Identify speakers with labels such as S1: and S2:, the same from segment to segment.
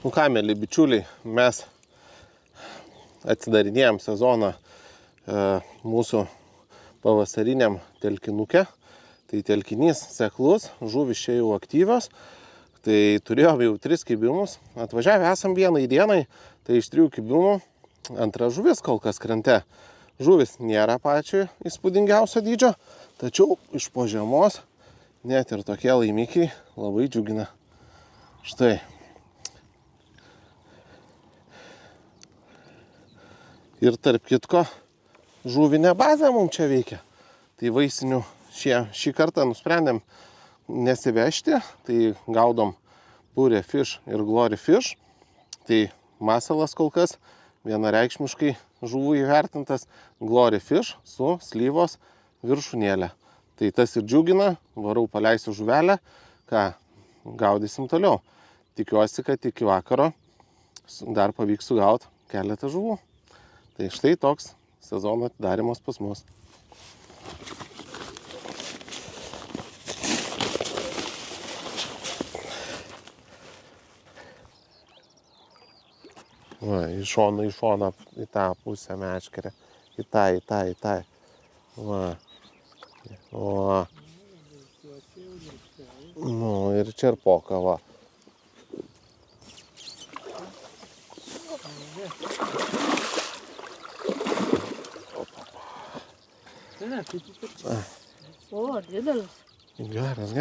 S1: Nu ką, mėly bičiuliai, mes atsidarinėjom sezoną mūsų pavasariniam telkinuke. Tai telkinys seklus, žuvis čia jau aktyvios. Tai turėjom jau 3 kibimus. Atvažiavę esam vienai dienai, tai iš 3 kibimų antra žuvis kol kas krante. Žuvis nėra pačio įspūdingiausio dydžio, tačiau iš po žiemos net ir tokie laimikiai labai džiugina. Štai. Ir tarp kitko, žuvinė bazė mums čia veikia. Tai vaisinių šį kartą nusprendėm nesivežti. Tai gaudom Pure Fish ir Glory Fish. Tai masalas kol kas vienareikšmiškai žuvų įvertintas Glory Fish su slyvos viršūnėlė. Tai tas ir džiugina, varau paleisiu žuvelę, ką gaudysim toliau. Tikiuosi, kad iki vakaro dar pavyks sugauti keletą žuvų. Tai štai toks sezono atidarimas pas mus. Va, iš šono į tą pusę meškerę. Į tą. Va. O. Nu, ir čerpoka, va.
S2: O, didelis.
S1: Geras.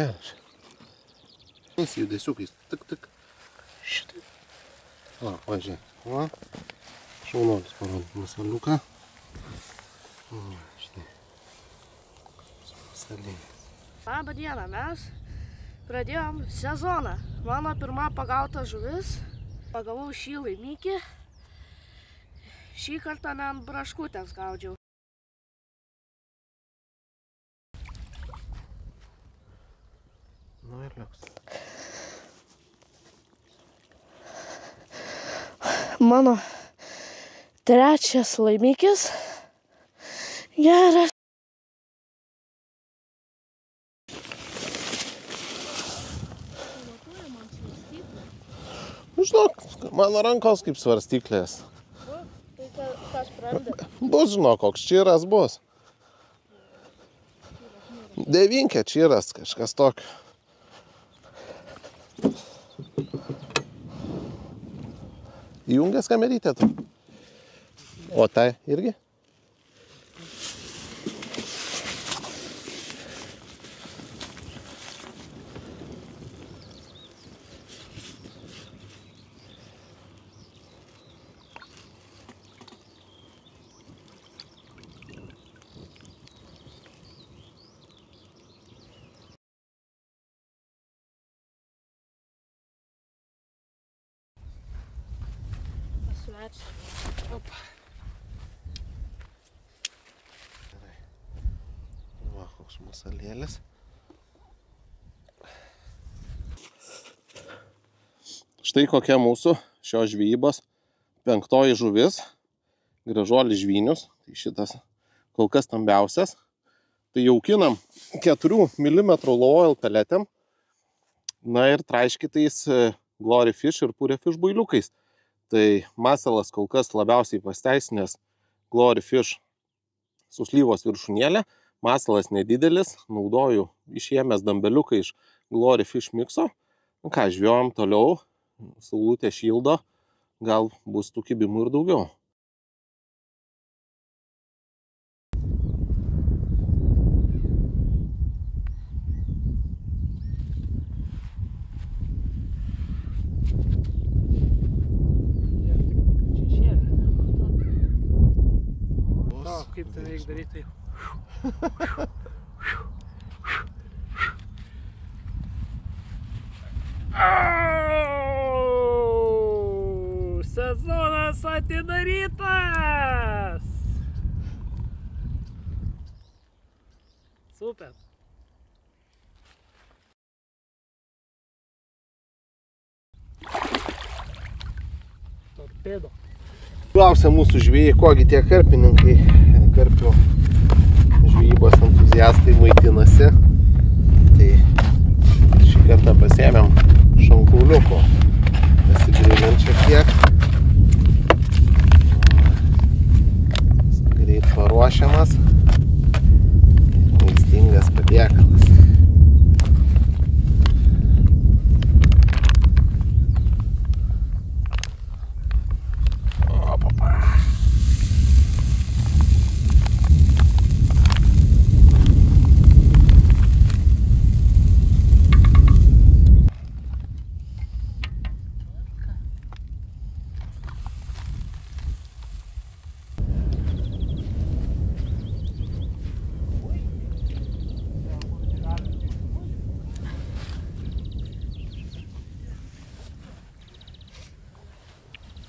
S1: Jis judesiukais. Tik. Šitai. Va, važiai. Va. Šaunuolis parodė masaliuką. Štai. Masaliai.
S2: Labą dieną, mes pradėjom sezoną. Mano pirma pagauta žuvis. Pagavau šį laimikį. Šį kartą ne ant braškutės gaudžiau.
S1: Nu ir liuks.
S2: Mano trečias laimikis. Geras.
S1: Žinok, mano rankos kaip svarstyklės.
S2: Tai kas praranda?
S1: Bus, žinok, koks čyras bus. 9 čyras, kažkas tokio. Įjungęs kamerytę tu. O tai irgi?
S2: Opa.
S1: Gerai. Va, koks masalėlis. Štai kokia mūsų šios žvejybos 5. žuvis. Gražuolis žvynius. Tai šitas kol kas stambiausias. Tai jaukinam 4 mm loil peletėm. Na ir traiškytais Glory Fish ir Pure Fish builiukais. Tai masalas kol kas labiausiai pasteisinęs Glory Fish su slyvos viršūnėlė. Masalas nedidelis, naudoju išėmęs dambeliuką iš Glory Fish mikso. Ką, žvejojam toliau, saulutė šildo, gal bus tų kibimų ir daugiau.
S2: Kaip tai reikia daryti? Sezonas atidarytas! Super! Torpedo.
S1: Klausia mūsų žvejai, kogi tie karpininkai, karpių žvejybos entuziastai maitinasi. Tai šį kartą pasiėmėm šankauliuko pasigrilinti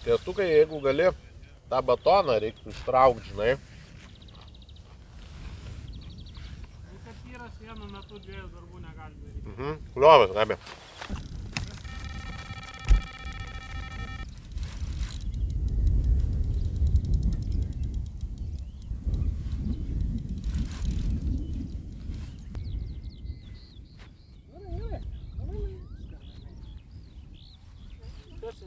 S1: Kęstukai, jeigu gali tą batoną reiktų ištraukti, žinai.
S3: Kad vyras vienu metu 2 darbų negali daryti.
S1: Kliovas, Gabi.
S3: Kas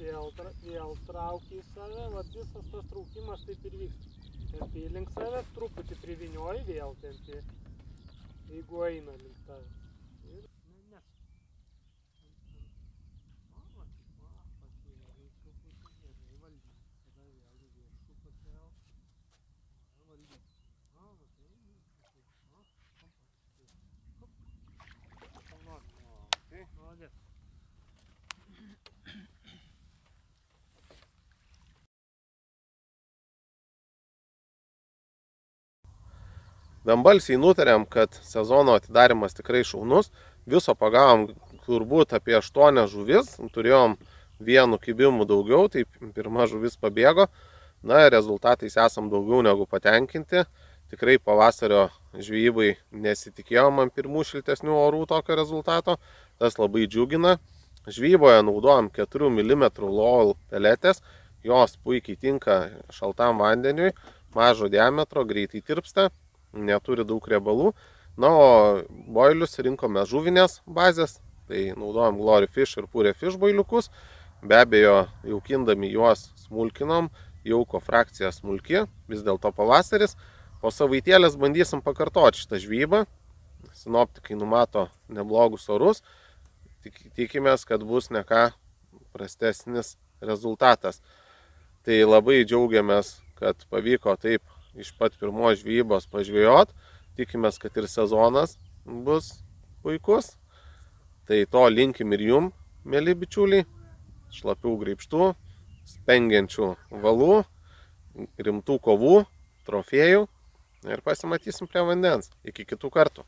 S3: vėl traukia į save, vat visas tas traukimas taip ir vyksta. Tempi link save, truputį privinioji, vėl tempi, jeigu eina link tave. Ir nes. Молодец.
S1: Vienbalsiai nutarėm, kad sezono atidarimas tikrai šaunus. Viso pagavom turbūt apie 8 žuvis. Turėjom vienu kibimu daugiau, tai pirma žuvis pabėgo. Na, rezultatais esam daugiau negu patenkinti. Tikrai pavasario žvejybai nesitikėjom ant pirmų šiltesnių orų tokio rezultato. Tas labai džiugina. Žvejyboje naudojam 4 mm LOL peletės. Jos puikiai tinka šaltam vandeniui, mažo diametro, greitai tirpsta. Neturi daug riebalų. Na, o boilius rinkome žuvinės bazės, tai naudojam Glory Fish ir Pure Fish boiliukus. Be abejo, jaukindami juos smulkinom, jauko frakcija smulki, vis dėlto pavasaris. Po savaitėlės bandysim pakartoti šitą žvejybą. Sinoptikai numato neblogus orus. Tikimės, kad bus ne ką prastesnis rezultatas. Tai labai džiaugiamės, kad pavyko taip iš pat pirmos žvejybos pažvejot. Tikimės, kad ir sezonas bus puikus. Tai to linkim ir jum, mėly bičiuliai. Šlapių graibštų, spengiančių valų, rimtų kovų, trofėjų. Ir pasimatysim prie vandens. Iki kitų kartų.